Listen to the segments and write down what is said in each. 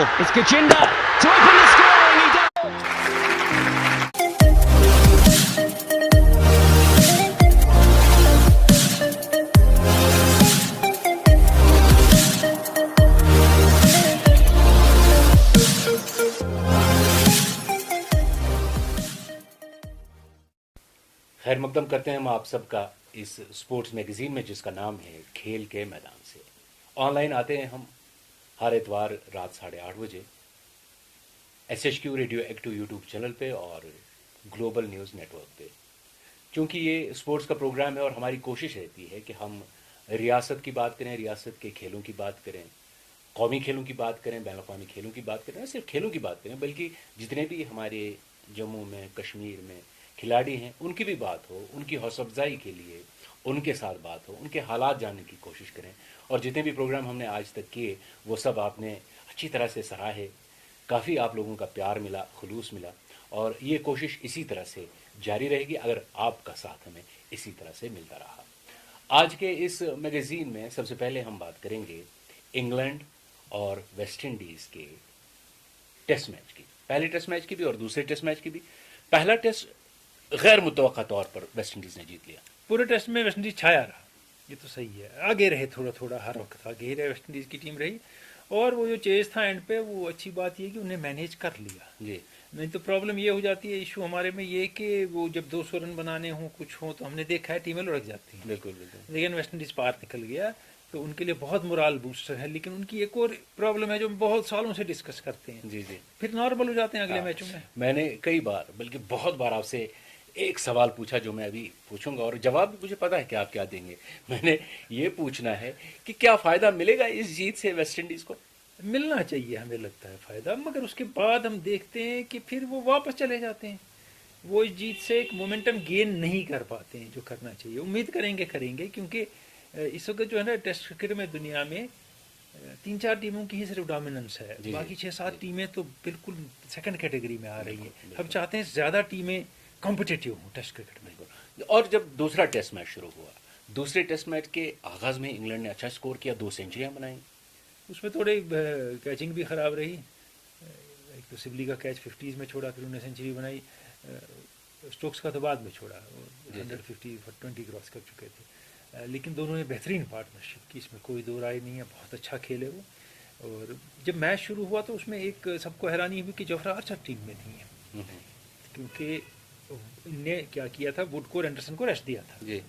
goal. It's Kachinda to open the scoring. He does. खैर मकदम करते हैं हम आप सबका इस स्पोर्ट्स मैगजीन में जिसका नाम है खेल के मैदान से। ऑनलाइन आते हैं हम हर इतवार रात 8:30 बजे SHQ radio active YouTube channel पे और ग्लोबल न्यूज़ नेटवर्क पे। क्योंकि ये स्पोर्ट्स का प्रोग्राम है और हमारी कोशिश रहती है कि हम रियासत की बात करें, रियासत के खेलों की बात करें, कौमी खेलों की बात करें, बैन अवी खेलों की बात करें, सिर्फ खेलों की बात करें बल्कि जितने भी हमारे जम्मू में कश्मीर में खिलाड़ी हैं उनकी भी बात हो, उनकी हौसला अफजाई के लिए उनके साथ बात हो, उनके हालात जानने की कोशिश करें। और जितने भी प्रोग्राम हमने आज तक किए वो सब आपने अच्छी तरह से सराहे, काफ़ी आप लोगों का प्यार मिला, खुलूस मिला और ये कोशिश इसी तरह से जारी रहेगी अगर आपका साथ हमें इसी तरह से मिलता रहा। आज के इस मैगज़ीन में सबसे पहले हम बात करेंगे इंग्लैंड और वेस्ट इंडीज़ के टेस्ट मैच की, पहले टेस्ट मैच की भी और दूसरे टेस्ट मैच की भी। पहला टेस्ट गैर मुतवक्का तौर पर वेस्ट इंडीज़ ने जीत लिया। पूरे टेस्ट में वेस्ट इंडीज छाया रहा, ये तो सही है, आगे रहे थोड़ा थोड़ा, हर वक्त आगे ही रहे, वेस्ट इंडीज़ की टीम रही और वो जो चेज था एंड पे वो अच्छी बात ये कि उन्हें मैनेज कर लिया जी। नहीं तो प्रॉब्लम ये हो जाती है, इशू हमारे में ये कि वो जब 200 रन बनाने हों कुछ हो तो हमने देखा है टीमें लुढ़क जाती हैं। बिल्कुल बिल्कुल। लेकिन वेस्ट इंडीज़ पार निकल गया तो उनके लिए बहुत मोराल बूस्टर है। लेकिन उनकी एक और प्रॉब्लम है जो हम बहुत सालों से डिस्कस करते हैं, जी जी, फिर नॉर्मल हो जाते हैं अगले मैचों में। मैंने कई बार बल्कि बहुत बार आपसे एक सवाल पूछा जो मैं अभी पूछूंगा और जवाब भी मुझे पता है कि आप क्या देंगे। मैंने ये पूछना है कि क्या फ़ायदा मिलेगा इस जीत से वेस्ट इंडीज़ को? मिलना चाहिए, हमें लगता है फ़ायदा, मगर उसके बाद हम देखते हैं कि फिर वो वापस चले जाते हैं, वो इस जीत से एक मोमेंटम गेन नहीं कर पाते हैं जो करना चाहिए। उम्मीद करेंगे क्योंकि इस वक्त जो है ना टेस्ट क्रिकेट में दुनिया में 3-4 टीमों की ही सिर्फ डोमिनेंस है, बाकी 6-7 टीमें तो बिल्कुल सेकंड कैटेगरी में आ रही हैं। हम चाहते हैं ज़्यादा टीमें कॉम्पिटिटिव हों टेस्ट क्रिकेट में। और जब दूसरा टेस्ट मैच शुरू हुआ, दूसरे टेस्ट मैच के आगाज़ में इंग्लैंड ने अच्छा स्कोर किया, 2 सेंचुरियाँ बनाई। उसमें थोड़ी कैचिंग भी ख़राब रही, एक तो सिबली का कैच 50s में छोड़ा, फिर उन्होंने सेंचुरी बनाई, स्टोक्स का तो बाद में छोड़ा, 150 20 क्रॉस कर चुके थे। लेकिन दोनों ने बेहतरीन पार्टनरशिप की, इसमें कोई दो राय नहीं है, बहुत अच्छा खेले वो। और जब मैच शुरू हुआ तो उसमें एक सबको हैरानी हुई कि जोफ्रा आर्चर टीम में नहीं है, क्योंकि इनने क्या किया था, वुड को एंडरसन को रेस्ट दिया था जी।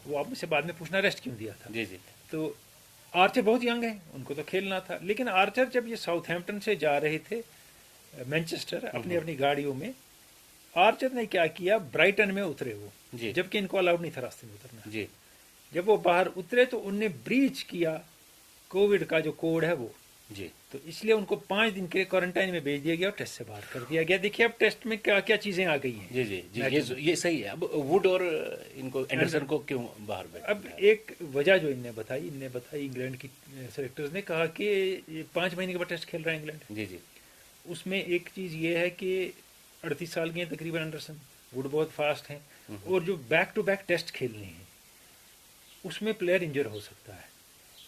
वो आप मुझसे बाद में पूछना रेस्ट क्यों दिया था। जी जी। तो आर्चर बहुत यंग है, उनको तो खेलना था। लेकिन आर्चर जब ये साउथहैम्पटन से जा रहे थे मैनचेस्टर अपनी अपनी गाड़ियों में, आर्चर ने क्या किया, ब्राइटन में उतरे वो, जबकि इनको अलाउड नहीं था रास्ते में उतरना जी। जब वो बाहर उतरे तो उनने ब्रीच किया कोविड का जो कोड है वो जी, तो इसलिए उनको 5 दिन के क्वारंटाइन में भेज दिया गया और टेस्ट से बाहर कर दिया गया। देखिए अब टेस्ट में क्या क्या चीजें आ गई हैं। जी जी जी, ये सही है। अब वुड और इनको एंडरसन को क्यों बाहर बैठ? अब एक वजह जो इनने बताई इंग्लैंड की सेलेक्टर्स ने कहा कि 5 महीने के बाद टेस्ट खेल रहा है इंग्लैंड। जी जी। उसमें एक चीज़ ये है कि 38 साल के हैं तकरीबन एंडरसन, वुड बहुत फास्ट हैं, और जो बैक टू बैक टेस्ट खेलने हैं उसमें प्लेयर इंजर हो सकता है,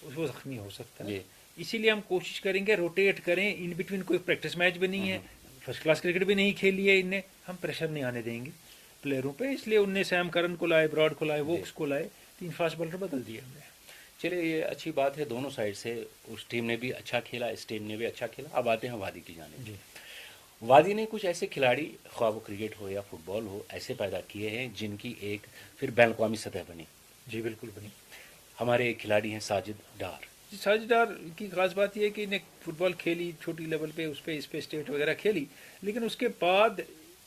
उसको जख्मी हो सकता है। इसीलिए हम कोशिश करेंगे रोटेट करें, इन बिटवीन कोई प्रैक्टिस मैच भी नहीं है, फर्स्ट क्लास क्रिकेट भी नहीं खेली है इनने, हम प्रेशर नहीं आने देंगे प्लेयरों पे, इसलिए उनने सैम करन को लाए, ब्रॉड को लाए, वोक्स को लाए, 3 फास्ट बॉलर बदल दिए हमने। चलिए ये अच्छी बात है, दोनों साइड से उस टीम ने भी अच्छा खेला, इस टीम ने भी अच्छा खेला। अब आते हैं वादी की जानिब। वादी ने कुछ ऐसे खिलाड़ी, ख्वाह वो क्रिकेट हो या फुटबॉल हो, ऐसे पैदा किए हैं जिनकी एक फिर बैन अवी सतह बनी। जी बिल्कुल बनी। हमारे एक खिलाड़ी हैं साजिद डार। साजिद डार की खास बात यह है कि इन्हें फुटबॉल खेली छोटी लेवल पे, उस पर इस पे स्टेट वगैरह खेली, लेकिन उसके बाद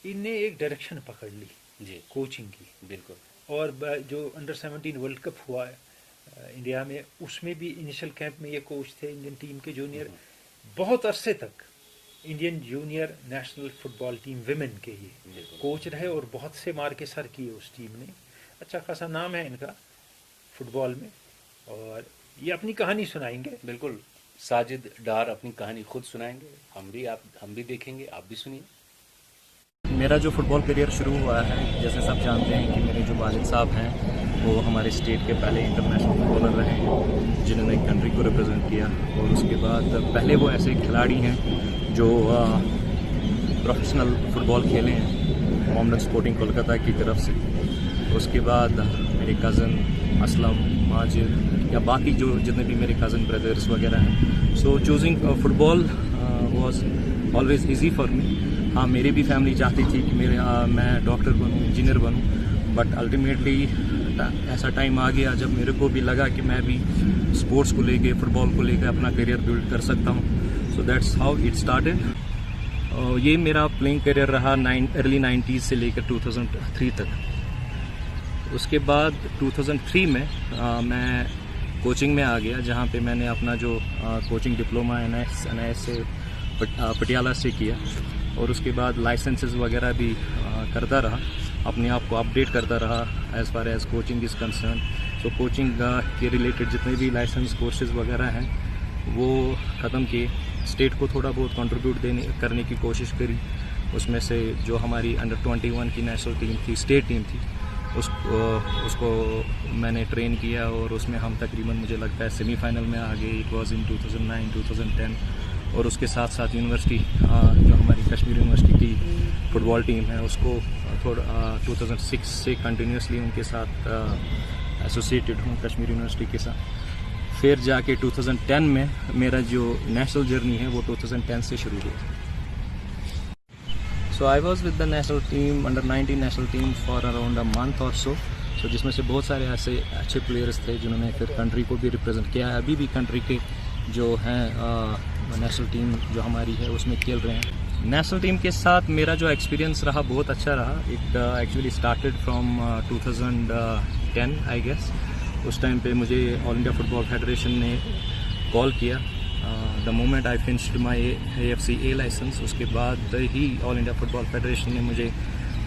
इन्हें एक डायरेक्शन पकड़ ली जी कोचिंग की। बिल्कुल। और जो अंडर 17 वर्ल्ड कप हुआ है इंडिया में, उसमें भी इनिशियल कैंप में ये कोच थे इंडियन टीम के जूनियर, बहुत अरसे तक Indian junior national football team women के ये कोच रहे और बहुत से मार के सर किए उस टीम ने। अच्छा खासा नाम है इनका फुटबॉल में और ये अपनी कहानी सुनाएंगे। बिल्कुल, साजिद डार अपनी कहानी खुद सुनाएंगे, हम भी देखेंगे, आप भी सुनिए। मेरा जो फुटबॉल करियर शुरू हुआ है, जैसे सब जानते हैं कि मेरे जो वालिद साहब हैं वो हमारे स्टेट के पहले इंटरनेशनल फुटबॉलर रहे हैं जिन्होंने कंट्री को रिप्रेजेंट किया। और उसके बाद पहले वो ऐसे खिलाड़ी हैं जो प्रोफेशनल फ़ुटबॉल खेले हैं मोहम्मदन स्पोर्टिंग कोलकाता की तरफ से। उसके बाद मेरे कज़न असलम, माजिद या बाकी जो जितने भी मेरे कज़न ब्रदर्स वगैरह हैं। So choosing football was always easy for me. हाँ, मेरी भी फैमिली चाहती थी कि मैं डॉक्टर बनूँ, इंजीनियर बनूँ, बट अल्टीमेटली ऐसा टाइम आ गया जब मेरे को भी लगा कि मैं भी स्पोर्ट्स को लेके, फुटबॉल को लेके अपना करियर बिल्ड कर सकता हूँ। So that's how it started. ये मेरा प्लेइंग करियर रहा अर्ली 90s से लेकर 2003 तक। उसके बाद 2003 में मैं कोचिंग में आ गया, जहाँ पे मैंने अपना जो कोचिंग डिप्लोमा NIS से पटियाला से किया। और उसके बाद लाइसेंसेस वगैरह भी करता रहा, अपने आप को अपडेट करता रहा as far as coaching is concern. तो कोचिंग के रिलेटेड जितने भी लाइसेंस कोर्सेज़ वगैरह हैं वो ख़त्म किए। स्टेट को थोड़ा बहुत कंट्रीब्यूट करने की कोशिश करी। उसमें से जो हमारी अंडर 21 की नेशनल टीम थी, स्टेट टीम थी, उसको मैंने ट्रेन किया और उसमें हम तकरीबन मुझे लगता है सेमीफाइनल में आ गए। It was in 2009 2010। और उसके साथ साथ यूनिवर्सिटी जो हमारी कश्मीर यूनिवर्सिटी की फ़ुटबॉल टीम है उसको थोड़ा 2006 से कंटिन्यूसली उनके साथ एसोसिएटेड हूँ कश्मीर यूनिवर्सिटी के साथ। फिर जाके 2010 में मेरा जो नेशनल जर्नी है वो 2010 से शुरू हुई। So I was with the national team, under 19 national team for around a month और सो। जिसमें से बहुत सारे ऐसे अच्छे प्लेयर्स थे जिन्होंने फिर कंट्री को भी रिप्रेजेंट किया है। अभी भी कंट्री के जो हैं नेशनल टीम जो हमारी है उसमें खेल रहे हैं। नेशनल टीम के साथ मेरा जो एक्सपीरियंस रहा बहुत अच्छा रहा। It actually started from 2010 I guess. उस टाइम पे मुझे ऑल इंडिया फुटबॉल फेडरेशन ने कॉल किया the moment I finished my AFC A licence. उसके बाद ही ऑल इंडिया फुटबॉल फेडरेशन ने मुझे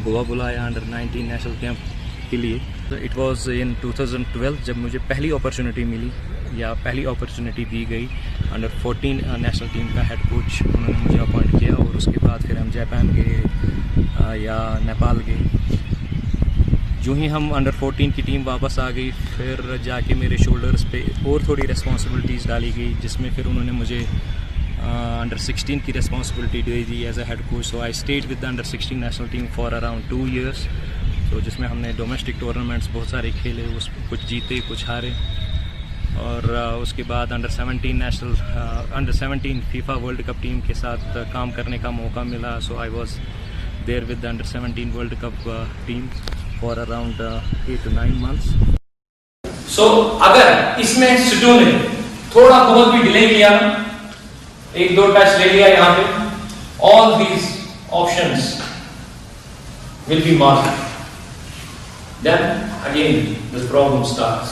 गोवा बुलाया अंडर 19 नेशनल कैंप के लिए। तो इट वाज इन 2012 जब मुझे पहली अपॉर्चुनिटी मिली या पहली अपॉर्चुनिटी दी गई। अंडर 14 नेशनल टीम का हेड कोच उन्होंने मुझे अपॉइंट किया। और उसके बाद फिर हम जापान गए या नेपाल गए। जो ही हम अंडर 14 की टीम वापस आ गई, फिर जाके मेरे शोल्डर्स पे और थोड़ी रिस्पॉन्सिबिलिटीज़ डाली गई, जिसमें फिर उन्होंने मुझे अंडर 16 की रिस्पॉन्सिबिलिटी दे दी as a head coach. So I stayed with the under 16 national team for around 2 years। तो जिसमें हमने डोमेस्टिक टूर्नामेंट्स बहुत सारे खेले, उस कुछ जीते कुछ हारे। और उसके बाद under 17 FIFA World Cup team के साथ काम करने का मौका मिला। So I was there with the under 17 World Cup team for around 8 to 9 months। So अगर इसमें सिद्धू ने थोड़ा बहुत भी डिले किया, 1-2 टच ले लिया यहाँ पे, all these options will be marked, then again this problem starts.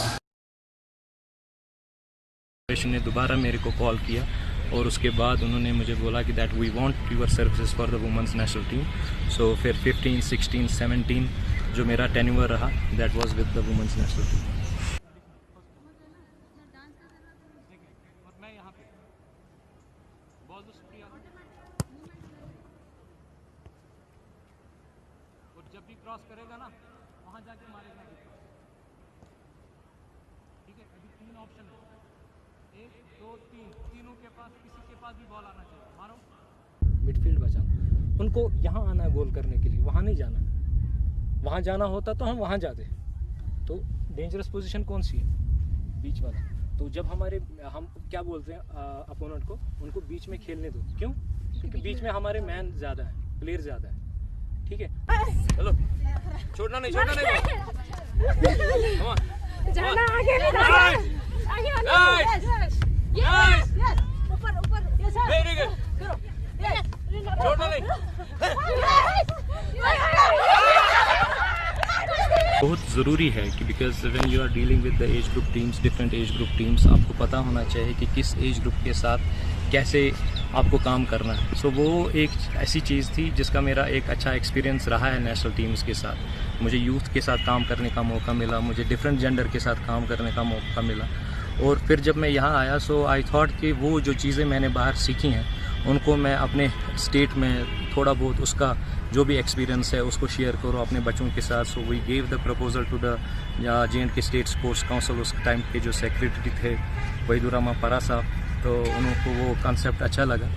ने दोबारा मेरे को कॉल किया और उसके बाद उन्होंने मुझे बोला कि that we want your services for the women's national team. So फिर 15, 16, 17 जो मेरा टेन्योर रहा that was with the women's national team. जब भी क्रॉस करेगा ना वहां जाके मारेगा। ठीक है, अभी 3 ऑप्शन है, 1 2 3, तीनों के पास किसी के पास भी बॉल आना चाहिए। मारो। मिडफील्ड बचाना, उनको यहाँ आना है गोल करने के लिए, वहाँ नहीं जाना। वहाँ जाना होता तो हम वहाँ जाते। तो डेंजरस पोजीशन कौन सी है? बीच वाला। तो जब हम क्या बोलते हैं अपोनेंट को, उनको बीच में खेलने दो। क्यों? क्योंकि बीच में हमारे मैन ज़्यादा है, प्लेयर ज़्यादा है। ठीक है, चलो छोड़ना नहीं जाना आगे ऊपर वेरी गुड, छोड़ना नहीं। बहुत ज़रूरी है कि because when you are dealing with the age group teams, different age group teams, आपको पता होना चाहिए कि किस एज ग्रुप के साथ कैसे आपको काम करना है। सो वो एक ऐसी चीज़ थी जिसका मेरा एक अच्छा एक्सपीरियंस रहा है नेशनल टीम्स के साथ। मुझे यूथ के साथ काम करने का मौका मिला, मुझे डिफरेंट जेंडर के साथ काम करने का मौका मिला। और फिर जब मैं यहाँ आया सो आई थॉट कि वो जो चीज़ें मैंने बाहर सीखी हैं उनको मैं अपने स्टेट में थोड़ा बहुत उसका जो भी एक्सपीरियंस है उसको शेयर करूँ अपने बच्चों के साथ. So we gave the proposal to the JNK state sports council. उस टाइम के जो सेक्रेटरी थे वहीदुर्रहमान परा साहब, तो उनको वो कंसेप्ट अच्छा लगा.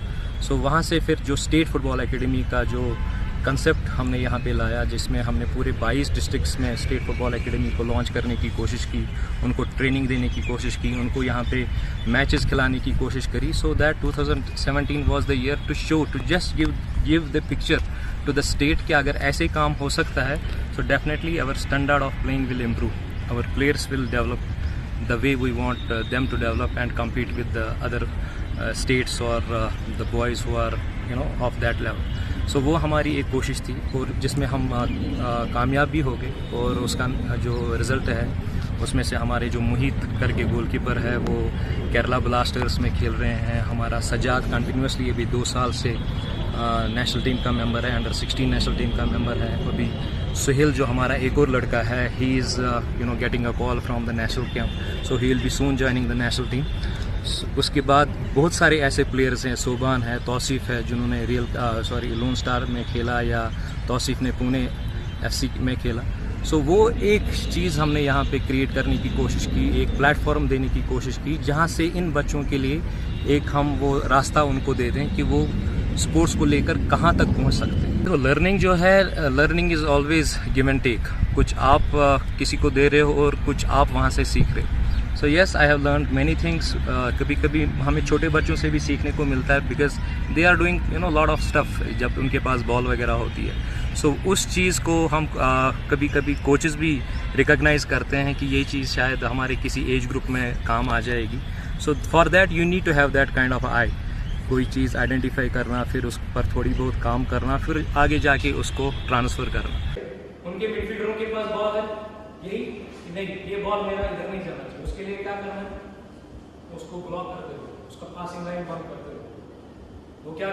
सो वहाँ से फिर जो स्टेट फुटबॉल एकेडमी का जो कंसेप्ट हमने यहाँ पे लाया, जिसमें हमने पूरे 22 डिस्ट्रिक्ट्स में स्टेट फुटबॉल एकेडमी को लॉन्च करने की कोशिश की, उनको ट्रेनिंग देने की कोशिश की, उनको यहाँ पे मैचेस खिलाने की कोशिश करी. So that 2017 was the year to show, to just give the picture to the state कि अगर ऐसे काम हो सकता है, so definitely our standard of playing will improve, our players will develop the way we want them to develop and compete with the other states or the boys who are of that level. So वो हमारी एक कोशिश थी और जिसमें हम कामयाब भी हो गए. और उसका जो रिज़ल्ट है उसमें से हमारे जो मुहित करके गोलकीपर है वो केरला ब्लास्टर्स में खेल रहे हैं. हमारा सजाद कंटिन्यूसली अभी 2 साल से नेशनल टीम का मेंबर है, अंडर 16 नेशनल टीम का मेंबर है. अभी सुहेल जो हमारा एक और लड़का है, he is getting a call from the national camp, so he will be soon joining the national team. उसके बाद बहुत सारे ऐसे प्लेयर्स हैं, सोबान है, तौसीफ़ है, जिन्होंने लोन स्टार में खेला, या तौसीफ़ ने पुणे FC में खेला. सो वो एक चीज़ हमने यहाँ पे क्रिएट करने की कोशिश की, एक प्लेटफॉर्म देने की कोशिश की, जहाँ से इन बच्चों के लिए एक हम वो रास्ता उनको दे दें कि वो स्पोर्ट्स को लेकर कहाँ तक पहुँच सकते हैं. तो लर्निंग जो है, learning is always give and take. कुछ आप किसी को दे रहे हो और कुछ आप वहाँ से सीख रहे हो. So yes, I have learn many things. कभी कभी हमें छोटे बच्चों से भी सीखने को मिलता है, because they are doing lot of stuff जब उनके पास बॉल वगैरह होती है. सो उस चीज़ को हम कभी कभी कोचेस भी रिकॉग्नाइज़ करते हैं कि ये चीज़ शायद हमारे किसी एज ग्रुप में काम आ जाएगी. So for that you need to have that kind of eye. कोई चीज़ आइडेंटिफाई करना, फिर उस पर थोड़ी बहुत काम करना, फिर आगे जाके उसको ट्रांसफ़र करना. उनके मिडफील्डरों के पास बॉल है, यही नहीं, ये बॉल मेरा इधर नहीं जाना चाहिए, उसके लिए क्या करना है, उसको ब्लॉक कर दो, उसका पासिंग लाइन बंद कर दो. वो क्या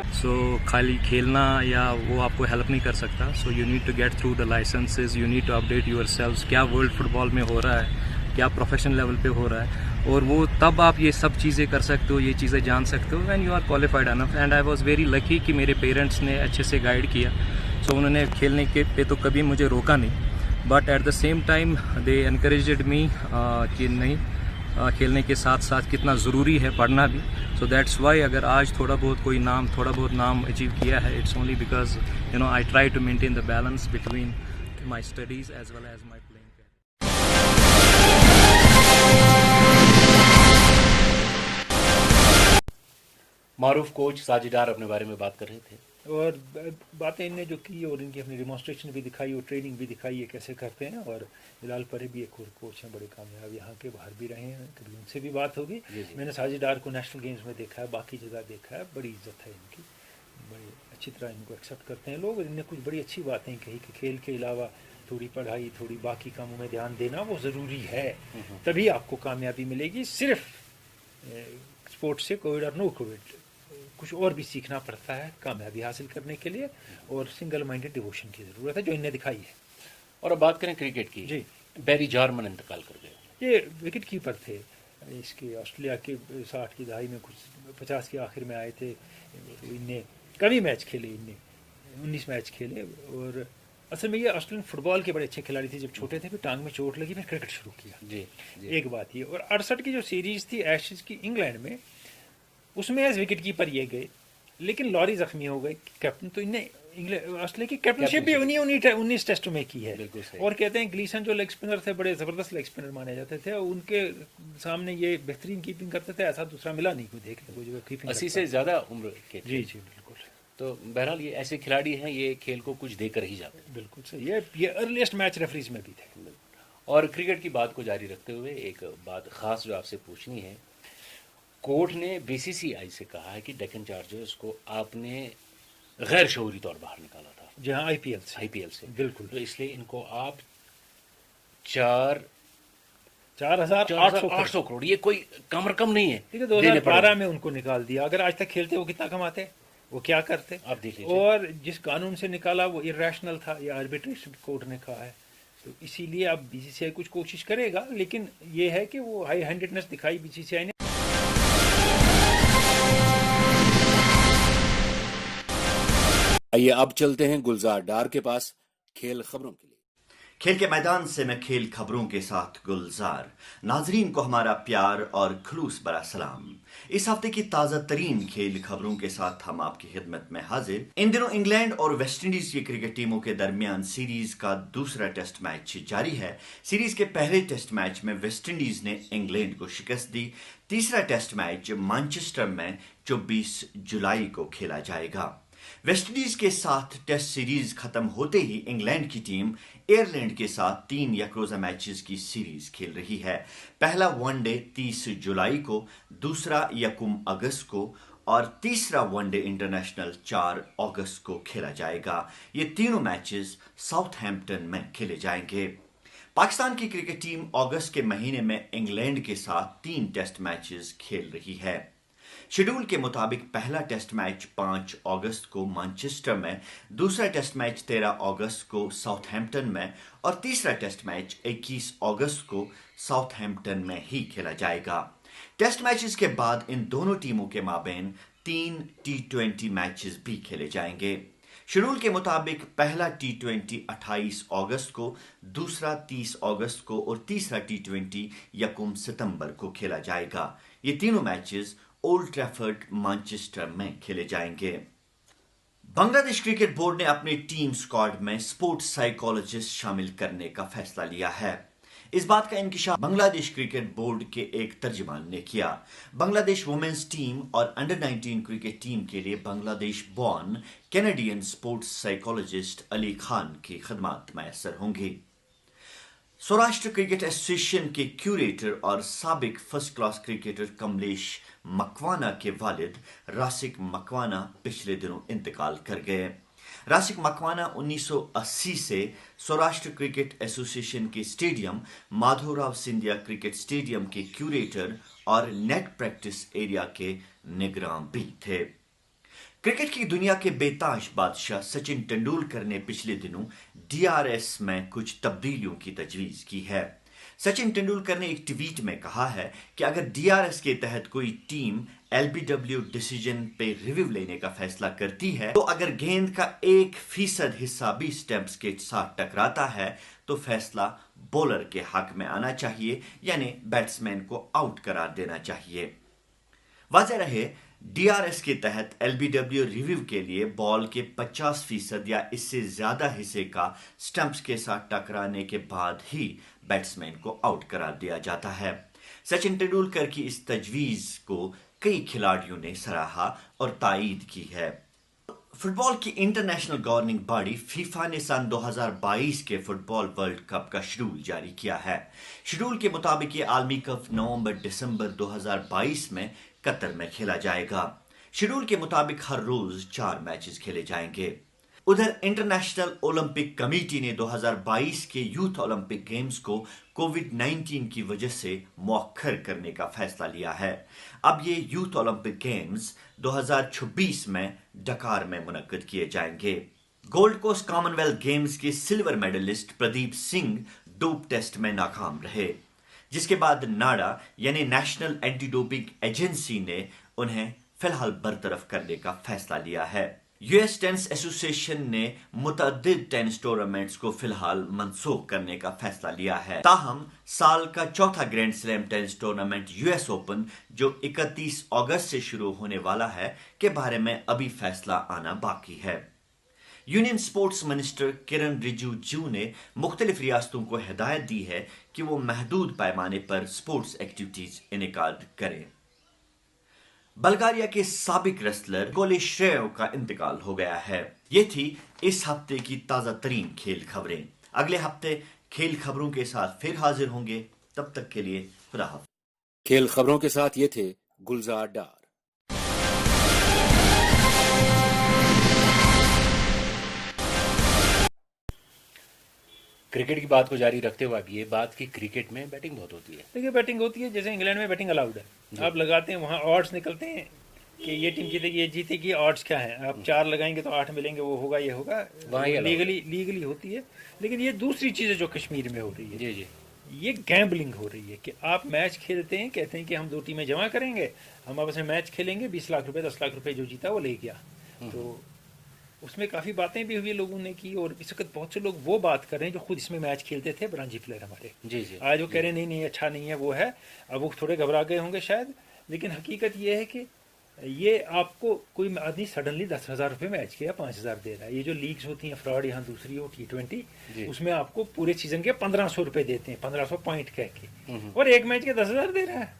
खाली खेलना या वो आपको हेल्प नहीं कर सकता. So you need to get through the licences, you need to update yourself. क्या वर्ल्ड फुटबॉल में हो रहा है, क्या प्रोफेशनल लेवल पे हो रहा है, और वो तब आप ये सब चीज़ें कर सकते हो, ये चीज़ें जान सकते हो when you are qualified enough. And I was very lucky कि मेरे पेरेंट्स ने अच्छे से गाइड किया. सो उन्होंने खेलने के पे तो कभी मुझे रोका नहीं, but at the same time they encouraged me कि नहीं, खेलने के साथ साथ कितना ज़रूरी है पढ़ना भी. सो दैट्स वाई अगर आज थोड़ा बहुत नाम अचीव किया है, it's only because I try to maintain the balance between my studies as well as my playing. Maroof coach Sajid Dar अपने बारे में बात कर रहे थे, और बातें इनने जो की और इनकी अपनी डिमॉन्स्ट्रेशन भी दिखाई और ट्रेनिंग भी दिखाई है कैसे करते हैं. और बिलाल परे भी एक और कोच हैं बड़े कामयाब, यहाँ के बाहर भी रहे हैं, कभी उनसे भी बात होगी. मैंने साजिद डार को नेशनल गेम्स में देखा है, बाकी जगह देखा है, बड़ी इज्जत है इनकी, बड़ी अच्छी तरह इनको एक्सेप्ट करते हैं लोग. इनने कुछ बड़ी अच्छी बातें कही कि खेल के अलावा थोड़ी पढ़ाई, थोड़ी बाकी कामों में ध्यान देना वो ज़रूरी है, तभी आपको कामयाबी मिलेगी. सिर्फ स्पोर्ट्स से कोविड और नो कोविड कुछ और भी सीखना पड़ता है कामयाबी हासिल करने के लिए, और सिंगल माइंडेड डिवोशन की ज़रूरत है जो इनने दिखाई है. और अब बात करें क्रिकेट की. जी, बैरी जार्मन इंतकाल कर गए. ये विकेट कीपर थे इसके, ऑस्ट्रेलिया के 60 की दहाई में, कुछ 50 के आखिर में आए थे. इनने कभी मैच खेले, इनने 19 मैच खेले. और असल में ये ऑस्ट्रेलियन फुटबॉल के बड़े अच्छे खिलाड़ी थे. जब छोटे थे फिर टांग में चोट लगी, फिर क्रिकेट शुरू किया. जी. एक बात ये. और 68 की जो सीरीज़ थी एशेज की इंग्लैंड में, उसमें एज विकेट कीपर ये गए, लेकिन लॉरी जख्मी हो गए. कैप्टन तो इनने ऑस्ट्रेलिया की कैप्टनशिप भी 19 टेस्टों में की है. और कहते हैं ग्लीसन जो लेग स्पिनर थे, बड़े ज़बरदस्त लेग स्पिनर माने जाते थे, उनके सामने ये बेहतरीन कीपिंग करते थे. ऐसा दूसरा मिला नहीं कोई देखने को जो कीपिंग 80 से ज़्यादा उम्र के. जी बिल्कुल. तो बहरहाल ये ऐसे खिलाड़ी हैं, ये खेल को कुछ देकर ही जाते हैं. बिल्कुल सही. ये अर्लीस्ट मैच रेफरीज में भी थे. और क्रिकेट की बात को जारी रखते हुए एक बात खास जो आपसे पूछनी है. कोर्ट ने BCCI से कहा है कि डेक्कन चार्जर्स को आपने गैर शऊरी तौर बाहर निकाला था. जहां IPL से. बिल्कुल. तो इसलिए इनको आप 4,800 करोड़, ये कोई कम रकम नहीं है. ठीक है, 2012 में उनको निकाल दिया. अगर आज तक खेलते वो कितना कमाते, वो क्या करते आप देख लीजिए. और जिस कानून से निकाला वो इरेशनल था, ये आर्बिट्रेशन कोर्ट ने कहा है. तो इसीलिए अब BCCI कुछ कोशिश करेगा, लेकिन ये है कि वो हाई हैंडेडनेस दिखाई BCCI ने. आइए अब चलते हैं गुलजार डार के पास खेल खबरों के लिए। खेल के मैदान से मैं खेल खबरों के साथ गुलजार। नाजरीन को हमारा प्यार और खुलूस भरा सलाम। इस हफ्ते की ताजा तरीन खेल खबरों के साथ हम आपकी खिदमत में हाजिर। इन दिनों इंग्लैंड और वेस्टइंडीज की क्रिकेट टीमों के दरमियान सीरीज का दूसरा टेस्ट मैच जारी है। सीरीज के पहले टेस्ट मैच में वेस्टइंडीज ने इंग्लैंड को शिकस्त दी। तीसरा टेस्ट मैच मैनचेस्टर में 24 जुलाई को खेला जाएगा। वेस्टइंडीज के साथ टेस्ट सीरीज खत्म होते ही इंग्लैंड की टीम आयरलैंड के साथ 3 यकरोजा मैचेस की सीरीज खेल रही है। पहला वनडे 30 जुलाई को, दूसरा 1 अगस्त को और तीसरा वनडे इंटरनेशनल 4 अगस्त को खेला जाएगा। ये तीनों मैचेस साउथहैम्पटन में खेले जाएंगे। पाकिस्तान की क्रिकेट टीम अगस्त के महीने में इंग्लैंड के साथ 3 टेस्ट मैचेस खेल रही है। शेड्यूल के मुताबिक पहला टेस्ट मैच 5 अगस्त को मैनचेस्टर में, दूसरा टेस्ट मैच 13 अगस्त को साउथहैम्पटन में और तीसरा टेस्ट मैच 21 अगस्त को साउथहैम्पटन में ही खेला जाएगा। टेस्ट मैचेस के बाद इन दोनों टीमों के माबैन 3 T20 मैचेस भी खेले जाएंगे। शेड्यूल के मुताबिक पहला T20 28 अगस्त को, दूसरा 30 अगस्त को और तीसरा T20 1 सितंबर को खेला जाएगा। ये तीनों मैचेस ओल्ड ट्रैफर्ड मैनचेस्टर में खेले जाएंगे। बांग्लादेश क्रिकेट बोर्ड ने अपनी टीम स्क्वाड में स्पोर्ट्स साइकोलॉजिस्ट शामिल करने का फैसला लिया है। इस बात का इंकिशाफ बांग्लादेश क्रिकेट बोर्ड के एक तर्जुमान ने किया। बांग्लादेश वुमेन्स टीम और अंडर 19 क्रिकेट टीम के लिए Bangladesh born Canadian sports psychologist Ali Khan की खदमात मैसर होंगी। सौराष्ट्र क्रिकेट एसोसिएशन के क्यूरेटर और साबिक first class cricketer Kamlesh Makwana के वालिद रासिक मकवाना पिछले दिनों इंतकाल कर गए। रासिक मकवाना 1980 से सौराष्ट्र क्रिकेट एसोसिएशन के stadium Madhavrao Scindia cricket stadium के क्यूरेटर और नेट प्रैक्टिस एरिया के निगरान भी थे। क्रिकेट की दुनिया के बेताज बादशाह सचिन तेंदुलकर ने पिछले दिनों डीआरएस में कुछ तब्दीलियों की तजवीज की है। सचिन तेंदुलकर ने एक ट्वीट में कहा है कि अगर डीआरएस के तहत कोई टीम एलबीडब्ल्यू डिसीजन पे रिव्यू लेने का फैसला करती है तो अगर गेंद का 1% हिस्सा भी स्टंप्स के साथ टकराता है तो फैसला बॉलर के हक में आना चाहिए, यानी बैट्समैन को आउट करार देना चाहिए। वाज़ेह रहे, डीआरएस के तहत एलबीडब्ल्यू रिव्यू के लिए बॉल के 50% या इससे ज्यादा हिस्से का स्टंप्स के साथ टकराने के बाद ही बैट्समैन को आउट करार दिया जाता है। सचिन तेंदुलकर की इस तजवीज को कई खिलाड़ियों ने सराहा और तायीद की है। फुटबॉल की इंटरनेशनल गवर्निंग बॉडी फीफा ने सन 2022 के फुटबॉल वर्ल्ड कप का शेड्यूल जारी किया है। शेड्यूल के मुताबिक ये आलमी कप नवंबर-दिसंबर 2022 में कतर में खेला जाएगा। शेड्यूल के मुताबिक हर रोज 4 मैचेस खेले जाएंगे। उधर इंटरनेशनल ओलंपिक कमेटी ने 2022 के यूथ ओलंपिक गेम्स को कोविड-19 की वजह से मौखर करने का फैसला लिया है। अब ये यूथ ओलंपिक गेम्स 2026 में डकार में मुनक्किद किए जाएंगे। गोल्ड कोस्ट कॉमनवेल्थ गेम्स के silver medalist Pradeep Singh dope test में नाकाम रहे, जिसके बाद नाडा यानी नेशनल एंटी डोपिंग एजेंसी ने उन्हें फिलहाल बरतरफ करने का फैसला लिया है। यूएस टेनिस एसोसिएशन ने मुतअद्दिद टेनिस टूर्नामेंट्स को फिलहाल मंसूख करने का फैसला लिया है। ताहम साल का चौथा grand slam tennis tournament US open, जो 31 अगस्त से शुरू होने वाला है, के बारे में अभी फैसला आना बाकी है। यूनियन स्पोर्ट्स मिनिस्टर किरण रिजिजू ने मुख्तलिफ रियासतों को हिदायत दी है कि वो महदूद पैमाने पर स्पोर्ट्स एक्टिविटीज इनेकाद करें। बल्गारिया के साबिक रेसलर गोलेश्रेव का इंतकाल हो गया है। ये थी इस हफ्ते की ताजा तरीन खेल खबरें। अगले हफ्ते खेल खबरों के साथ फिर हाजिर होंगे, तब तक के लिए खुदा हाफ़िज़। खेल खबरों के साथ ये थे गुलजार डार। क्रिकेट की बात को जारी रखते हुए अब ये बात कि क्रिकेट में बैटिंग बहुत होती है। देखिए बैटिंग होती है, जैसे इंग्लैंड में बैटिंग अलाउड है। आप लगाते हैं, वहाँ ऑड्स निकलते हैं कि ये टीम जीतेगी, ये जीतेगी। ऑड्स क्या है, आप 4 लगाएंगे तो 8 मिलेंगे, वो होगा, ये होगा। लीगली होती है। लेकिन ये दूसरी चीज़ है जो कश्मीर में हो रही है। जी जी, ये गैम्बलिंग हो रही है कि आप मैच खेलते हैं, कहते हैं कि हम 2 टीमें जमा करेंगे, हम आपस में मैच खेलेंगे, 20 लाख रुपए 10 लाख रुपए जो जीता वो ले गया। तो उसमें काफ़ी बातें भी हुई लोगों ने की, और इस वक्त बहुत से लोग वो बात कर रहे हैं जो खुद इसमें मैच खेलते थे, बरांजी प्लेयर हमारे। जी जी। आज वो कह रहे हैं नहीं नहीं अच्छा नहीं है, वो है। अब वो थोड़े घबरा गए होंगे शायद, लेकिन हकीकत ये है कि ये आपको कोई आदमी सडनली 10,000 रुपये मैच के या 5,000 दे रहा है। ये जो लीग्स होती हैं फ्रॉड, यहाँ दूसरी हो T20, उसमें आपको पूरे सीजन के 1,500 रुपये देते हैं, 1,500 पॉइंट कह के, और एक मैच के 10,000 दे रहा है,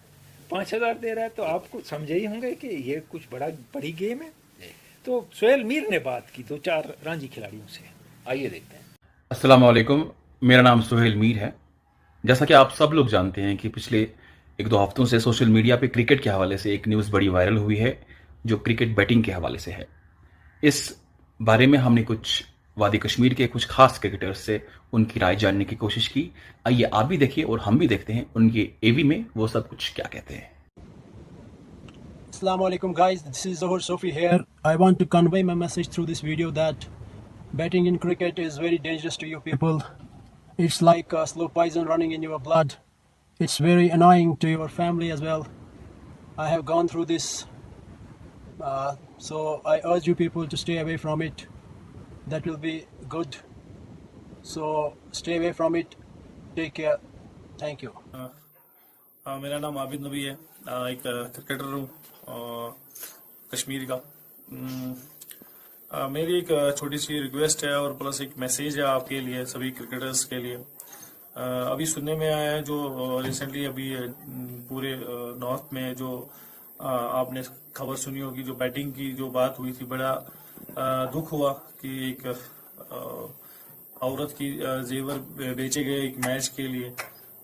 5,000 दे रहा है। तो आप कुछ समझे ही होंगे कि ये कुछ बड़ी गेम है। तो सोहेल मीर ने बात की 2-4 रांझी खिलाड़ियों से, आइए देखते हैं। अस्सलाम वालेकुम, मेरा नाम सोहेल मीर है। जैसा कि आप सब लोग जानते हैं कि पिछले 1-2 हफ्तों से सोशल मीडिया पे क्रिकेट के हवाले से एक न्यूज़ बड़ी वायरल हुई है, जो क्रिकेट बैटिंग के हवाले से है। इस बारे में हमने कुछ वादी कश्मीर के कुछ खास क्रिकेटर्स से उनकी राय जानने की कोशिश की। आइए आप भी देखिए और हम भी देखते हैं उनके एवी में वो सब कुछ क्या कहते हैं। Assalamu alaikum guys, this is Zohar Sofi here. I want to convey my message through this video that betting in cricket is very dangerous to you people. It's like a slow poison running in your blood. It's very annoying to your family as well. I have gone through this, so I urge you people to stay away from it. That will be good. So stay away from it. Take care. Thank you. मेरा नाम आबिद नबी है, एक cricketer हूँ कश्मीर का। मेरी एक छोटी सी request है और प्लस एक मैसेज है आपके लिए, सभी क्रिकेटर्स के लिए। अभी सुनने में आया है जो रिसेंटली अभी पूरे नॉर्थ में जो आपने खबर सुनी होगी, जो बैटिंग की जो बात हुई थी, बड़ा दुख हुआ कि एक औरत की जेवर बेचे गए एक मैच के लिए,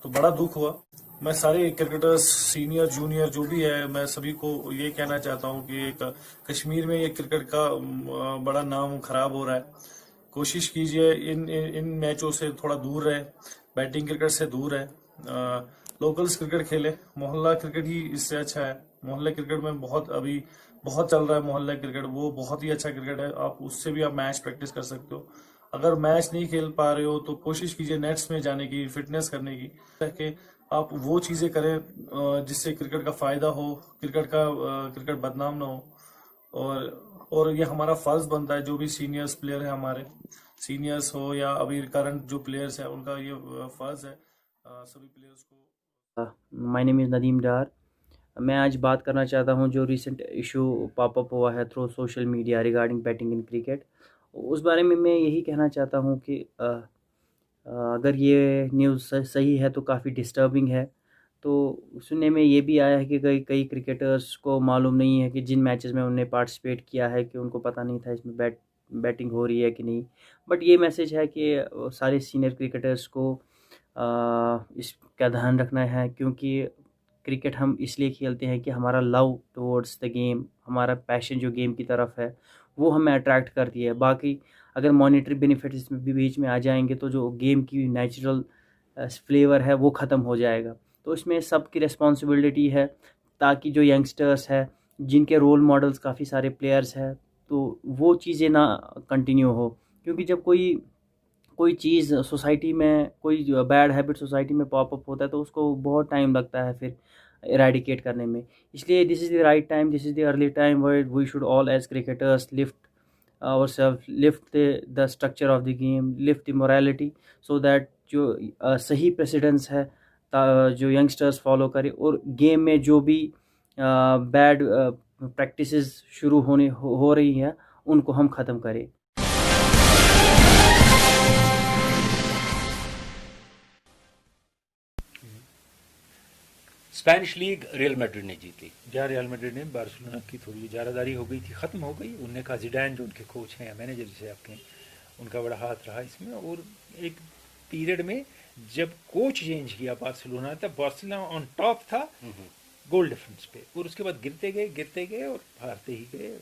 तो बड़ा दुख हुआ। मैं सारे क्रिकेटर्स सीनियर जूनियर जो भी है, मैं सभी को ये कहना चाहता हूँ कि एक कश्मीर में ये क्रिकेट का बड़ा नाम खराब हो रहा है। कोशिश कीजिए इन मैचों से थोड़ा दूर रहे, बैटिंग क्रिकेट से दूर रहे, लोकल्स क्रिकेट खेले। मोहल्ला क्रिकेट ही इससे अच्छा है। मोहल्ले क्रिकेट में अभी बहुत चल रहा है मोहल्ला क्रिकेट, वो बहुत ही अच्छा क्रिकेट है। आप उससे भी आप मैच प्रैक्टिस कर सकते हो। अगर मैच नहीं खेल पा रहे हो तो कोशिश कीजिए नेट्स में जाने की, फिटनेस करने की, ताकि आप वो चीजें करें जिससे क्रिकेट का फायदा हो, क्रिकेट बदनाम ना हो। और ये हमारा फर्ज बनता है, जो भी सीनियर्स प्लेयर है हमारे, सीनियर्स हो या अभी करंट जो प्लेयर्स है, उनका ये फर्ज है सभी प्लेयर्स को। माय नेम इज़ नदीम डार। मैं आज बात करना चाहता हूँ जो रिसेंट इशू पॉपअप हुआ है through social media regarding batting in cricket. उस बारे में मैं यही कहना चाहता हूँ कि अगर ये न्यूज़ सही है तो काफ़ी डिस्टर्बिंग है। तो सुनने में ये भी आया है कि कई क्रिकेटर्स को मालूम नहीं है कि जिन मैचेस में उन्होंने पार्टिसिपेट किया है कि उनको पता नहीं था इसमें बैटिंग हो रही है कि नहीं। बट ये मैसेज है कि सारे सीनियर क्रिकेटर्स को इसका ध्यान रखना है, क्योंकि क्रिकेट हम इसलिए खेलते हैं कि हमारा लव टुवर्ड्स द गेम, हमारा पैशन जो गेम की तरफ है वो हमें अट्रैक्ट करती है। बाकी अगर मॉनेटरी बेनिफिट्स इसमें भी बीच में आ जाएंगे तो जो गेम की नेचुरल फ्लेवर है वो ख़त्म हो जाएगा। तो इसमें सबकी रिस्पॉन्सिबिलिटी है ताकि जो यंगस्टर्स है जिनके रोल मॉडल्स काफ़ी सारे प्लेयर्स हैं तो वो चीज़ें ना कंटिन्यू हो। क्योंकि जब कोई चीज़ सोसाइटी में, कोई बैड हैबिट सोसाइटी में पॉपअप होता है तो उसको बहुत टाइम लगता है फिर इरेडिकेट करने में। इसलिए this is the right time, this is the early time where we should all as cricketers lift ourselves, lift the structure of the game, lift the morality, so that जो सही precedence है जो youngsters follow करें और game में जो भी bad practices शुरू हो रही हैं उनको हम ख़त्म करें। स्पेनिश लीग रियल मैड्रिड ने जीती। रियल मैड्रिड ने बार्सिलोना की थोड़ी इजारादारी हो गई थी, ख़त्म हो गई। उन्होंने कहा जिडान जो उनके कोच हैं या मैनेजर जिसे आपके, उनका बड़ा हाथ रहा इसमें। और एक पीरियड में जब कोच चेंज किया बार्सिलोना, तब बार्सिलोना ऑन टॉप था गोल डिफरेंस पे, और उसके बाद गिरते गए और हारते ही गए।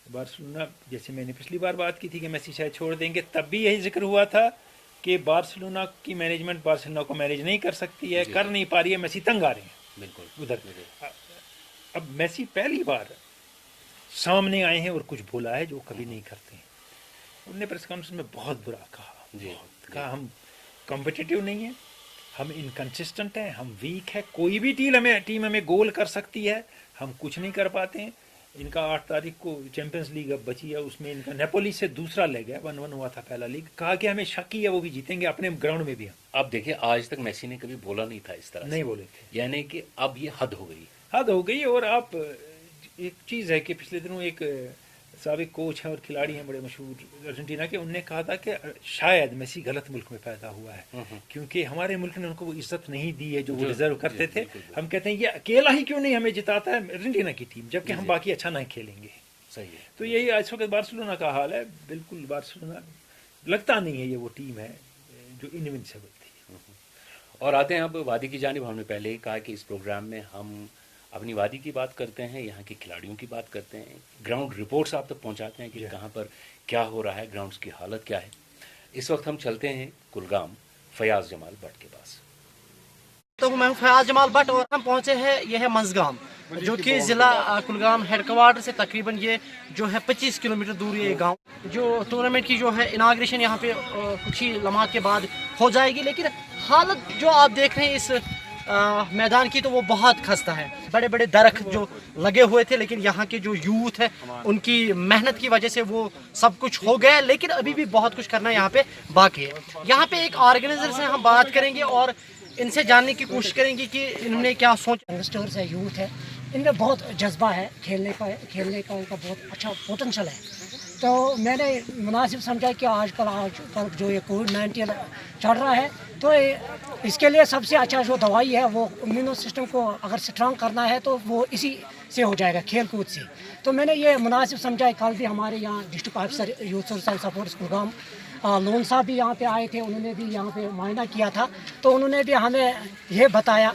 बार्सिलोना, जैसे मैंने पिछली बार बात की थी कि मेसी शायद छोड़ देंगे, तब भी यही जिक्र हुआ था कि बार्सिलोना की मैनेजमेंट बार्सिलोना को मैनेज नहीं कर सकती है, कर नहीं पा रही है, मेसी तंग आ रहे हैं बिल्कुल उधर। अब मेसी पहली बार सामने आए हैं और कुछ बोला है जो कभी नहीं करते हैं। उन्होंने प्रेस कॉन्फ्रेंस में बहुत बुरा कहा, हम कॉम्पिटिटिव नहीं है, हम इनकंसिस्टेंट हैं, हम वीक है। कोई भी टीम हमें गोल कर सकती है, हम कुछ नहीं कर पाते हैं। इनका 8 तारीख को चैंपियंस लीग अब बची है, उसमें इनका नेपोली से दूसरा लेग है, 1-1 हुआ था पहला लीग। कहा कि हमें शक ही है वो भी जीतेंगे अपने ग्राउंड में भी हम। अब देखिए, आज तक मेसी ने कभी बोला नहीं था इस तरह नहीं से, बोले थे, यानी कि अब ये हद हो गई। हद हो गई। और आप एक चीज़ है कि पिछले दिनों एक साबिक कोच हैं और खिलाड़ी हैं बड़े मशहूर अर्जेंटीना के, उनने कहा था कि शायद मेसी गलत मुल्क में पैदा हुआ है, क्योंकि हमारे मुल्क ने उनको वो इज्जत नहीं दी है जो वो डिजर्व करते थे। हम कहते हैं ये अकेला ही क्यों नहीं हमें जिताता है अर्जेंटीना की टीम, जबकि हम बाकी अच्छा नहीं खेलेंगे। सही है। तो यही इस वक्त बार्सिलोना का हाल है। बिल्कुल बार्सिलोना लगता नहीं है ये वो टीम है जो इनविंसिबल थी। और आते हैं अब वादी की जानिब। हमने पहले ही कहा कि इस प्रोग्राम में हम अपनी वादी की बात करते हैं, यहाँ के खिलाड़ियों की बात करते हैं, ग्राउंड रिपोर्ट्स आप तक पहुँचाते हैं कि कहाँ पर क्या हो रहा है, ग्राउंड्स की हालत क्या है। इस वक्त हम चलते हैं कुलगाम फयाज जमाल भट्ट के पास। तो मैं फयाज जमाल भट्ट और हम पहुँचे हैं, यह है मंजगाम, जो कि ज़िला कुलगाम हेडक्वार्टर से तकरीबन ये जो है 25 किलोमीटर दूर ये गांव। जो टूर्नामेंट की जो है इनाग्रेशन यहाँ पे कुछ ही लम्हात के बाद हो जाएगी, लेकिन हालत जो आप देख रहे हैं इस मैदान की तो वो बहुत खस्ता है। बड़े बड़े दरख्त जो लगे हुए थे, लेकिन यहाँ के जो यूथ है उनकी मेहनत की वजह से वो सब कुछ हो गया, लेकिन अभी भी बहुत कुछ करना यहाँ पे बाकी है। यहाँ पे एक ऑर्गेनाइजर से हम बात करेंगे और इनसे जानने की कोशिश करेंगे कि इन्होंने क्या सोचा। यंगस्टर्स है, यूथ है, इनमें बहुत जज्बा है, खेलने का इनका बहुत अच्छा पोटेंशियल है। तो मैंने मुनासिब समझा कि आजकल जो ये कोविड-19 चल रहा है, तो इसके लिए सबसे अच्छा जो दवाई है वो इम्यूनो सिस्टम को अगर स्ट्रांग करना है तो वो इसी से हो जाएगा, खेल कूद से। तो मैंने ये मुनासिब समझा। कल भी हमारे यहाँ district officer youth social support Kulgam loan साहब भी यहाँ पे आए थे, उन्होंने भी यहाँ पे मुआयना किया था। तो उन्होंने भी हमें ये बताया,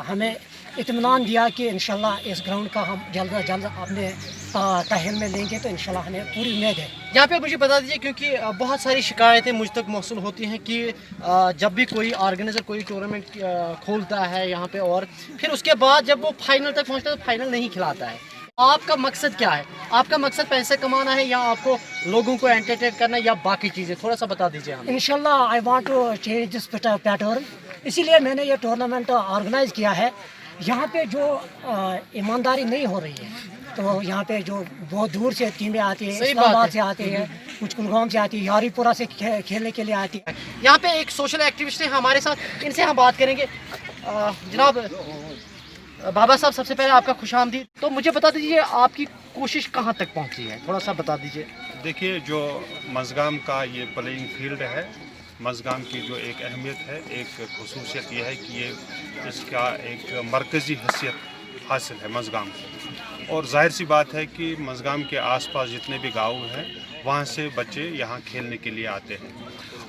हमें इत्मीनान दिया कि इंशाल्लाह इस ग्राउंड का हम जल्द अज जल्द अपने तहल में लेंगे, तो इंशाल्लाह हमें पूरी उम्मीद है। यहाँ पे मुझे बता दीजिए, क्योंकि बहुत सारी शिकायतें मुझ तक मौसूल होती हैं कि जब भी कोई ऑर्गेनाइजर कोई टूर्नामेंट खोलता है यहाँ पे और फिर उसके बाद जब वो फाइनल तक पहुँचता है तो फाइनल नहीं खिलाता है। आपका मकसद क्या है? आपका मकसद पैसे कमाना है या आपको लोगों को एंटरटेन करना या बाकी चीज़ें? थोड़ा सा बता दीजिए हमें। इंशाल्लाह I want to change this pattern, इसीलिए मैंने ये टूर्नामेंट ऑर्गेनाइज किया है। यहाँ पे जो ईमानदारी नहीं हो रही है, तो यहाँ पे जो बहुत दूर से टीमें आती हैं, इस्लामाबाद से आती है, कुछ कुलगाम से आती है, यारीपुरा से खेलने के लिए आती है। यहाँ पे एक सोशल एक्टिविस्ट है हमारे साथ, इनसे हम बात करेंगे। जनाब बाबा साहब, सबसे पहले आपका खुशामदीद। तो मुझे बता दीजिए आपकी कोशिश कहाँ तक पहुँची है, थोड़ा सा बता दीजिए। देखिए, जो मंजगाम का ये प्लेइंग फील्ड है, मंजगाम की जो एक अहमियत है, एक खसूसियत यह है कि ये इसका एक मरकज़ी हैसियत हासिल है मंजगाम को। और जाहिर सी बात है कि मंजगाम के आसपास जितने भी गाँव हैं वहाँ से बच्चे यहाँ खेलने के लिए आते हैं,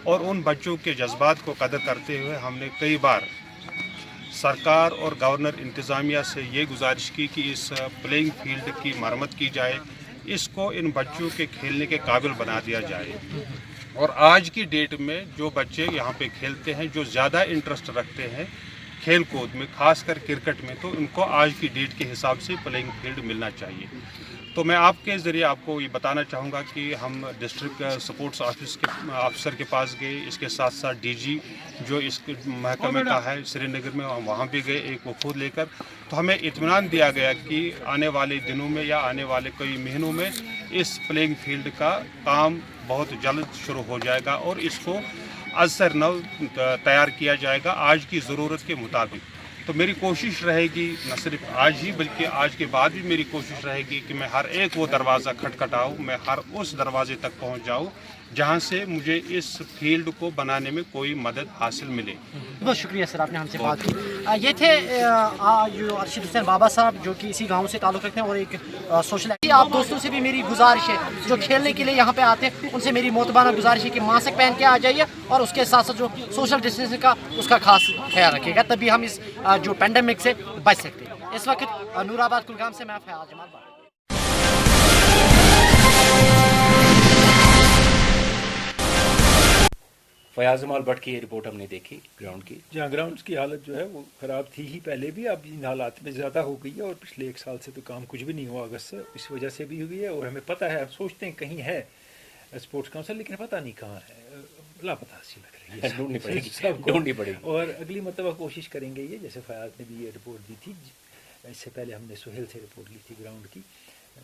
और उन बच्चों के जज्बात को कदर करते हुए हमने कई बार सरकार और गवर्नर इंतज़ामिया से ये गुजारिश की कि इस प्लेइंग फील्ड की मरम्मत की जाए, इसको इन बच्चों के खेलने के काबिल बना दिया जाए। और आज की डेट में जो बच्चे यहाँ पे खेलते हैं, जो ज़्यादा इंटरेस्ट रखते हैं खेल कूद में, खासकर क्रिकेट में, तो उनको आज की डेट के हिसाब से प्लेइंग फील्ड मिलना चाहिए। तो मैं आपके ज़रिए आपको ये बताना चाहूँगा कि हम डिस्ट्रिक्ट स्पोर्ट्स ऑफिस के अफसर के पास गए, इसके साथ साथ डीजी जो इस महकमे का है श्रीनगर में, हम वहाँ भी गए एक वफूद लेकर। तो हमें इत्मीनान दिया गया कि आने वाले दिनों में या आने वाले कई महीनों में इस प्लेइंग फील्ड का काम बहुत जल्द शुरू हो जाएगा और इसको असर नव तैयार किया जाएगा आज की ज़रूरत के मुताबिक। तो मेरी कोशिश रहेगी न सिर्फ आज ही बल्कि आज के बाद भी मेरी कोशिश रहेगी कि मैं हर एक वो दरवाज़ा खटखटाऊँ, मैं हर उस दरवाजे तक पहुंच जाऊं जहां से मुझे इस फील्ड को बनाने में कोई मदद हासिल मिले। बहुत शुक्रिया सर, आपने हमसे बात की। ये थे जो अरशद हुसैन बाबा साहब, जो कि इसी गांव से ताल्लुक़ रखते हैं और एक सोशल। आप दोस्तों से भी मेरी गुजारिश है जो खेलने के लिए यहाँ पे आते हैं, उनसे मेरी मोतबाना गुजारिश है कि मास्क पहन के आ जाइए और उसके साथ साथ जो सोशल डिस्टेंसिंग का उसका खास ख्याल रखिएगा, तभी हम इस जो पेंडेमिक से बच सकते हैं। इस वक्त नूराबाद कुलगाम से मैं फयाज जमाल। फयाज जमाल भट्ट की ये रिपोर्ट हमने देखी ग्राउंड की, जहाँ ग्राउंड की हालत जो है वो ख़राब थी ही पहले भी, अब इन हालात में ज़्यादा हो गई है और पिछले 1 साल से तो काम कुछ भी नहीं हुआ अगस्त से, इस वजह से भी हुई है। और हमें पता है, अब सोचते हैं कहीं है स्पोर्ट्स काउंसिल, लेकिन पता नहीं कहाँ है, लापता सी लग रही है, ढूंढनी पड़ेगी। और अगली मरतबा कोशिश करेंगे ये, जैसे फयाज ने भी ये रिपोर्ट दी थी, इससे पहले हमने सुहेल से रिपोर्ट ली थी ग्राउंड की,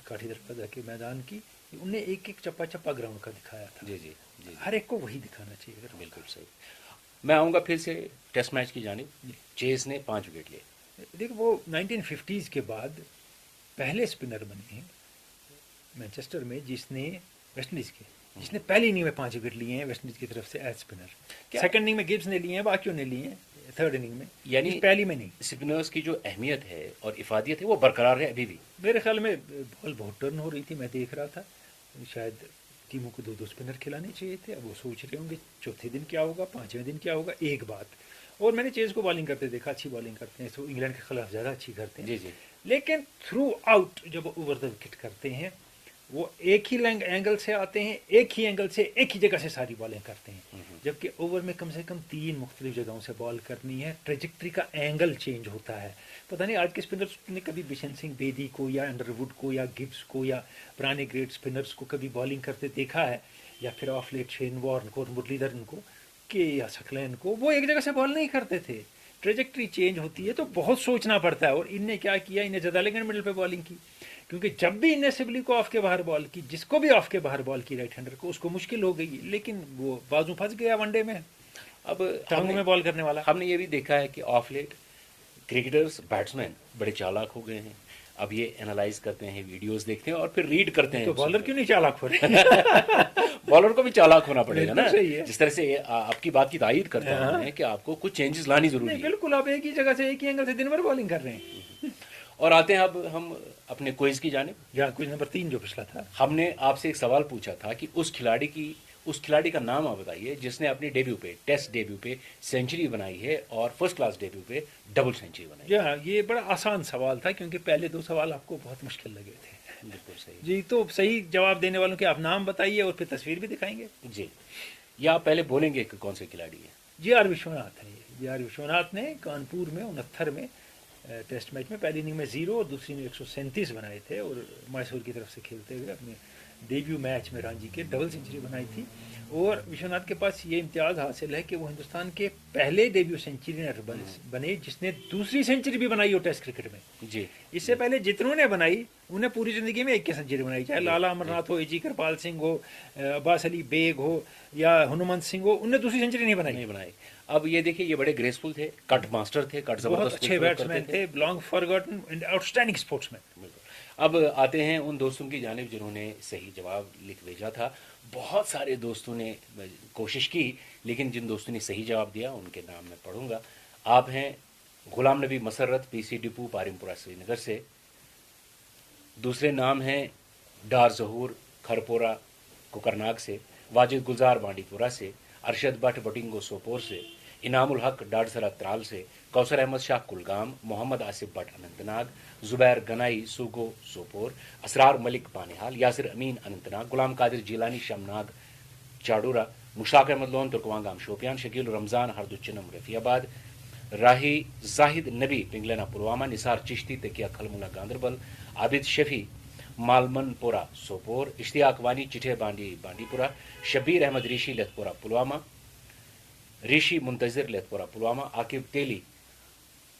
काठी दरवाजा के मैदान की, उनने एक एक चप्पा चप्पा ग्राउंड का दिखाया था। जी जी जी, हर एक को वही दिखाना चाहिए। बिल्कुल सही। मैं आऊँगा फिर से टेस्ट मैच की जानिब। चेस ने 5 विकेट लिए। देखो वो 1950s के बाद पहले स्पिनर बने हैं मैनचेस्टर में जिसने वेस्ट इंडीज़ के, जिसने पहली इनिंग में 5 विकेट लिए हैं वेस्ट इंडीज़ की तरफ से एज स्पिनर। सेकंड इनिंग में गिब्स ने लिए हैं, बाकियों ने लिए हैं थर्ड इनिंग में, यानी पहली में नहीं। स्पिनर्स की जो अहमियत है और इफादियत है वो बरकरार है अभी भी। मेरे ख्याल में बॉल बहुत टर्न हो रही थी, मैं देख रहा था, शायद टीमों को 2-2 स्पिनर खिलाने चाहिए थे। अब वो सोच रहे होंगे चौथे दिन क्या होगा, 5वें दिन क्या होगा। एक बात और, मैंने चेज को बॉलिंग करते देखा, अच्छी बॉलिंग करते हैं, तो इंग्लैंड के खिलाफ ज़्यादा अच्छी करते हैं। जी जी। लेकिन थ्रू आउट जब ओवर द विकेट करते हैं वो एक ही एंगल से आते हैं, एक ही एंगल से एक ही जगह से सारी बॉलिंग करते हैं, जबकि ओवर में कम से कम 3 मुख्तलिफ जगहों से बॉल करनी है। ट्रेजेक्ट्री का एंगल चेंज होता है। पता नहीं आज के स्पिनर्स ने कभी बिशन सिंह बेदी को या अंडरवुड को या गिब्स को या पुराने ग्रेट स्पिनर्स को कभी बॉलिंग करते देखा है, या फिर ऑफ लेट शेन वॉर्न को, मुरलीधरन को के या सकलैन को, वो एक जगह से बॉल नहीं करते थे। ट्रेजेक्ट्री चेंज होती है तो बहुत सोचना पड़ता है। और इनने क्या किया, इन्हें ज़्यादा लेकिन मिडल पे बॉलिंग की, क्योंकि जब भी इन्हें सिबली को ऑफ के बाहर बॉल की, जिसको भी ऑफ के बाहर बॉल की राइट हैंडर को, उसको मुश्किल हो गई, लेकिन वो बाजू फंस गया वनडे में। अब टांगों में बॉल करने वाला। हमने ये भी देखा है कि ऑफ लेट क्रिकेटर्स, बैट्समैन बड़े चालाक हो गए हैं। अब ये एनालाइज करते हैं, वीडियोस देखते हैं और फिर रीड करते हैं। तो बॉलर क्यों नहीं चालाक हो रहे? बॉलर को भी चालाक होना पड़ेगा ना। सही है। जिस तरह से आपकी बात की तायीद करता हूं मैं कि आपको कुछ चेंजेस लानी जरूरी है। बिल्कुल, आप एक ही जगह से एक ही एंगल से दिन भर बॉलिंग कर रहे हैं। और आते हैं अब हम अपने क्विज की जानिब। यहाँ क्विज नंबर 3 जो पिछला था, हमने आपसे एक सवाल पूछा था कि उस खिलाड़ी का नाम आप बताइए जिसने अपने डेब्यू पे, टेस्ट डेब्यू पे सेंचुरी बनाई है और फर्स्ट क्लास डेब्यू पे डबल सेंचुरी बनाई। ये बड़ा आसान सवाल था क्योंकि पहले 2 सवाल आपको बहुत मुश्किल लगे थे। बिल्कुल सही जी। तो सही जवाब देने वालों के आप नाम बताइए और फिर तस्वीर भी दिखाएंगे। जी। या आप पहले बोलेंगे कि कौन से खिलाड़ी है? जी.आर. विश्वनाथ है। जी.आर. विश्वनाथ ने कानपुर में 69 में टेस्ट मैच में पहली इनिंग में 0 और दूसरी में 137 बनाए थे, और मैसूर की तरफ से खेलते हुए अपने डेब्यू मैच में रणजी के डबल सेंचुरी बनाई थी। और विश्वनाथ के पास ये इम्तियाज़ हासिल है कि वो हिंदुस्तान के पहले डेब्यू सेंचुरियनर बने जिसने दूसरी सेंचुरी भी बनाई हो टेस्ट क्रिकेट में। जी। इससे पहले जितनों ने बनाई उन्हें पूरी ज़िंदगी में 1 सेंचुरी बनाई, चाहे लाला अमरनाथ हो, एजी कृपाल सिंह हो, अब्बास अली बेग हो या हनुमंत सिंह हो, उन्हें दूसरी सेंचुरी नहीं बनाई। अब ये देखिए, ये बड़े ग्रेसफुल थे, कट मास्टर थे, कट बहुत अच्छे बैट्समैन थे, long forgotten and outstanding sportsman. अब आते हैं उन दोस्तों की जानिब जिन्होंने सही जवाब लिख भेजा था। बहुत सारे दोस्तों ने कोशिश की, लेकिन जिन दोस्तों ने सही जवाब दिया उनके नाम मैं पढ़ूंगा। आप हैं गुलाम नबी मसरत, पीसी डिपू, पारिमपुरा, श्रीनगर से। दूसरे नाम हैं डार जहूर, खरपोरा, कुकरनाग से। वाजिद गुलजार, बांडीपुरा से। अरशद भट्ट, बटिंगो, सोपोर से। इनामुल हक, डाडसरा, त्राल से। कौसर अहमद शाह, कुलगाम। मोहम्मद आसिफ भट्ट, अनंतनाग। जुबैर गनाई, सूगो, सोपोर। असरार मलिक, बानिहाल। यासिर अमीन, अनंतनाग। गुलाम कादिर जिलानी, शमनाग, चाडूरा। मुशाक अहमद लोन, तुर्कवांगाम, शोपियान। शकील रमज़ान, हरदुच्चनम, रफियाबाद। राही जाहिद नबी, पिंगलना, पुलवामा। निसार चिश्ती, तकिया, खलमुला, गांधरबल। आबिद शफी, मालमनपुरा, सोपोर। इश्तियाक वानी, चिठे बांडी, बांडीपुरा। शबीर अहमद ऋषि, लेथपुरा, पुलवामा। ऋषि मुंतजिर, लेथपुरा, पुलवामा। आकिब तेली,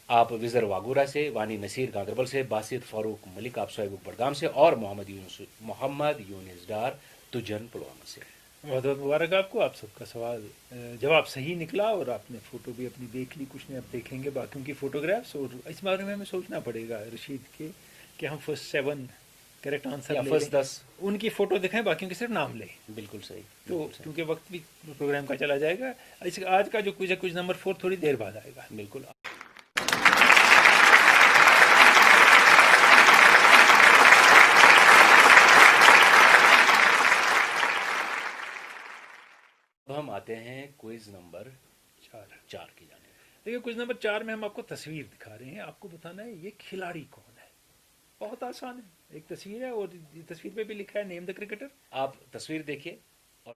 आप विजर वागूरा से। वानी नसीर, गांधरबल से। बासित फारूक मलिक, आप सोएब बड़गाम से। और मोहम्मद यूनिस डार, तुजन, पुलवामा से। बहुत बहुत मुबारक आपको, आप सबका सवाल जवाब सही निकला और आपने फ़ोटो भी अपनी देख ली। कुछ ने अब देखेंगे बाकियों की फ़ोटोग्राफ्स, और इस बारे में हमें सोचना पड़ेगा रशीद के कि हम फर्स्ट 7 करेक्ट आंसर फर्स्ट 10 उनकी फ़ोटो दिखाएं, बाकियों के सिर्फ नाम लें। बिल्कुल सही। तो क्योंकि वक्त भी प्रोग्राम का चला जाएगा, आज का जो क्विज है, क्विज नंबर 4 थोड़ी देर बाद आएगा। बिल्कुल। अब हम आते हैं क्विज नंबर 4 की जाने। देखिए, क्विज नंबर 4 में हम आपको तस्वीर दिखा रहे हैं। आपको बताना है ये खिलाड़ी कौन है। बहुत आसान है, एक तस्वीर है और तस्वीर पे भी लिखा है नेम द क्रिकेटर। आप तस्वीर देखिए और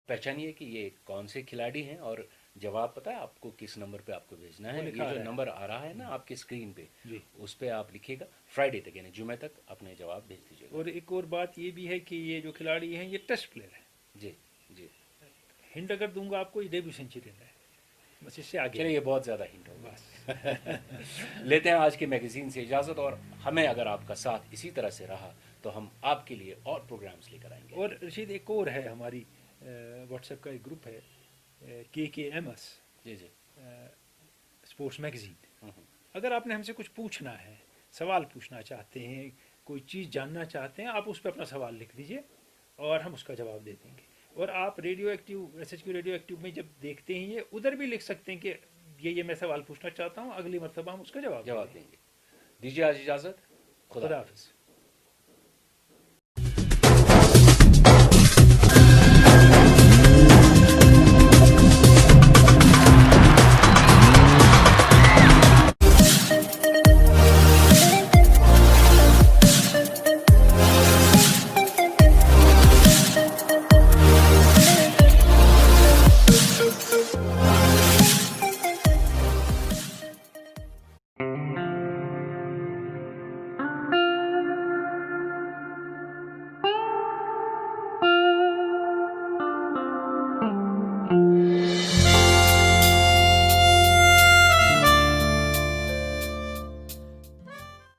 पहचानिए कि ये कौन से खिलाड़ी हैं, और जवाब पता है आपको किस नंबर पे आपको भेजना है। ये जो नंबर आ रहा है ना आपके स्क्रीन पे, उस पे आप लिखिएगा। फ्राइडे तक यानी जुमे तक अपने जवाब भेज दीजिएगा। और एक और बात ये भी है कि ये जो खिलाड़ी हैं ये टेस्ट प्लेयर है। जी जी। हिंट अगर दूंगा आपको, ये डेब्यू सेंचुरियन है। बस इससे आगे चलिए, ये बहुत ज़्यादा हिंट होगा। लेते हैं आज के मैगजीन से इजाज़त, और हमें अगर आपका साथ इसी तरह से रहा तो हम आपके लिए और प्रोग्राम्स लेकर आएंगे। और रशीद, एक और है, हमारी व्हाट्सएप का एक ग्रुप है KKMS जी जी, स्पोर्ट्स मैगजीन। अगर आपने हमसे कुछ पूछना है, सवाल पूछना चाहते हैं, कोई चीज़ जानना चाहते हैं, आप उस पर अपना सवाल लिख दीजिए और हम उसका जवाब दे देंगे। और आप radio active SHQ radio active में जब देखते हैं, ये उधर भी लिख सकते हैं कि ये मैं सवाल पूछना चाहता हूँ, अगली मरतबा हम उसका जवाब देंगे। दीजिए आज इजाज़त, खुदा हाफ़िज़।